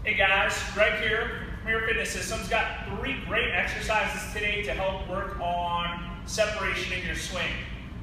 Hey guys, Greg here from Premier Fitness Systems. Got 3 great exercises today to help work on separation in your swing.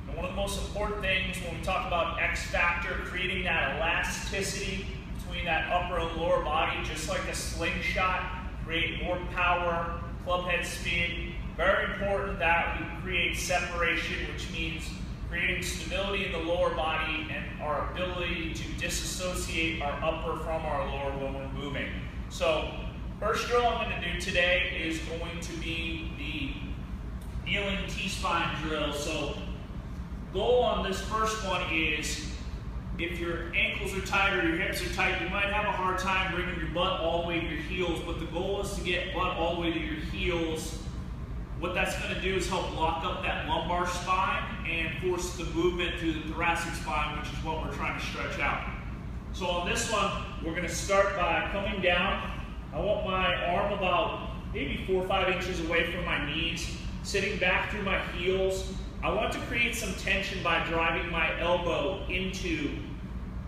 And one of the most important things when we talk about X factor, creating that elasticity between that upper and lower body, just like a slingshot, create more power, club head speed. Very important that we create separation, which means creating stability in the lower body and our ability to disassociate our upper from our lower when we're moving. So, first drill I'm going to do today is going to be the kneeling T-spine drill. So, goal on this first one is if your ankles are tight or your hips are tight, you might have a hard time bringing your butt all the way to your heels, but the goal is to get butt all the way to your heels. What that's going to do is help lock up that lumbar spine and force the movement through the thoracic spine, which is what we're trying to stretch out. So on this one, we're going to start by coming down. I want my arm about maybe 4 or 5 inches away from my knees, sitting back through my heels. I want to create some tension by driving my elbow into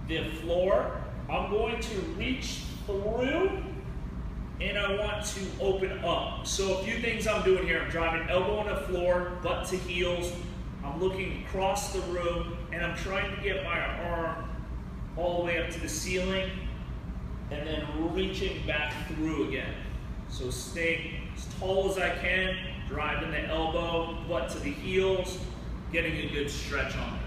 the floor. I'm going to reach through and I want to open up. So a few things I'm doing here. I'm driving elbow on the floor, butt to heels. I'm looking across the room and I'm trying to get my arm all the way up to the ceiling and then reaching back through again. So staying as tall as I can, driving the elbow, butt to the heels, getting a good stretch on it.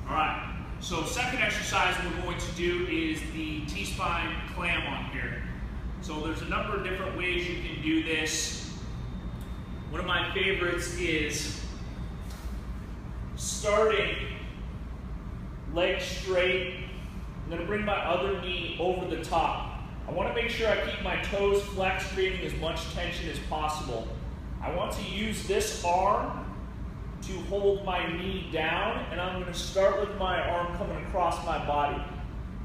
All right, so second exercise we're going to do is the Tspine Clam on here. So there's a number of different ways you can do this. One of my favorites is starting leg straight. I'm going to bring my other knee over the top. I want to make sure I keep my toes flexed, creating as much tension as possible. I want to use this arm to hold my knee down, and I'm going to start with my arm coming across my body.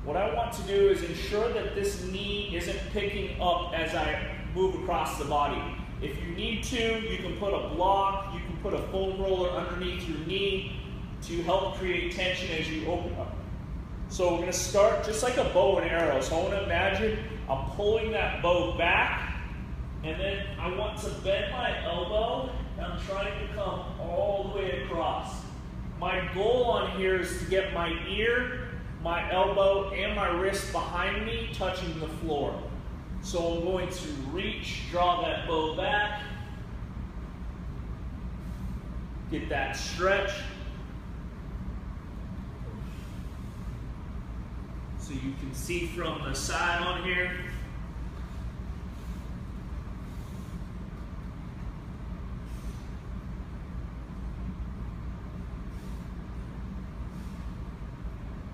What I want to do is ensure that this knee isn't picking up as I move across the body. If you need to, you can put a block, you can put a foam roller underneath your knee to help create tension as you open up. So we're going to start just like a bow and arrow. So I want to imagine I'm pulling that bow back, and then I want to bend my elbow, and I'm trying to come all the way across. My goal on here is to get my ear, my elbow, and my wrist behind me touching the floor. So I'm going to reach, draw that bow back, get that stretch. So you can see from the side on here.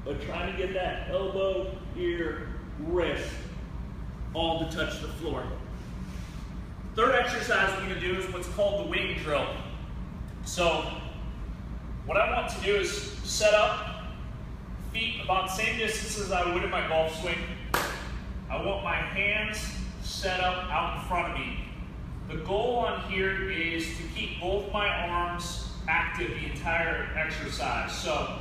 But trying to get that elbow, ear, wrist all to touch the floor. Third exercise we're going to do is what's called the wing drill. So what I want to do is set up feet about the same distance as I would in my golf swing. I want my hands set up out in front of me. The goal on here is to keep both my arms active the entire exercise. So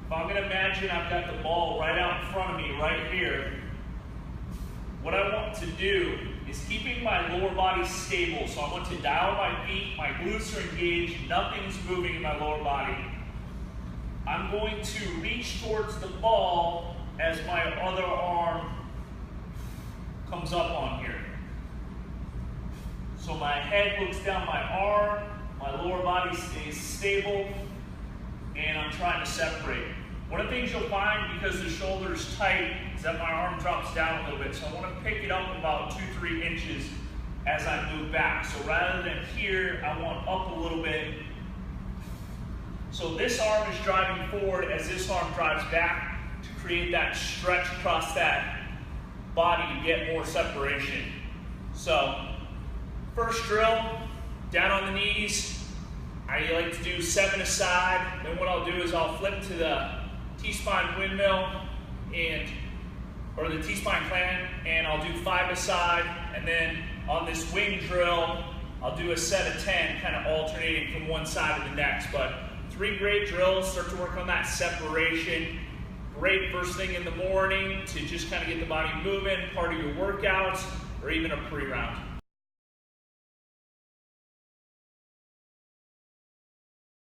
if I'm going to imagine I've got the ball right out in front of me right here, what I want to do is keeping my lower body stable. So I want to dial my feet, my glutes are engaged, nothing's moving in my lower body. I'm going to reach towards the ball as my other arm comes up on here. So my head looks down my arm, my lower body stays stable, and I'm trying to separate. One of the things you'll find, because the shoulder's tight, is that my arm drops down a little bit. So I want to pick it up about 2-3 inches as I move back. So rather than here, I want up a little bit. So this arm is driving forward as this arm drives back to create that stretch across that body to get more separation. So first drill, down on the knees. I like to do 7 aside. Then what I'll do is I'll flip to the Tspine Windmill or the Tspine Clam, and I'll do 5 aside. And then on this wing drill, I'll do a set of 10, kind of alternating from one side to the next. But 3 great drills. Start to work on that separation. Great first thing in the morning to just kind of get the body moving, part of your workouts, or even a pre-round.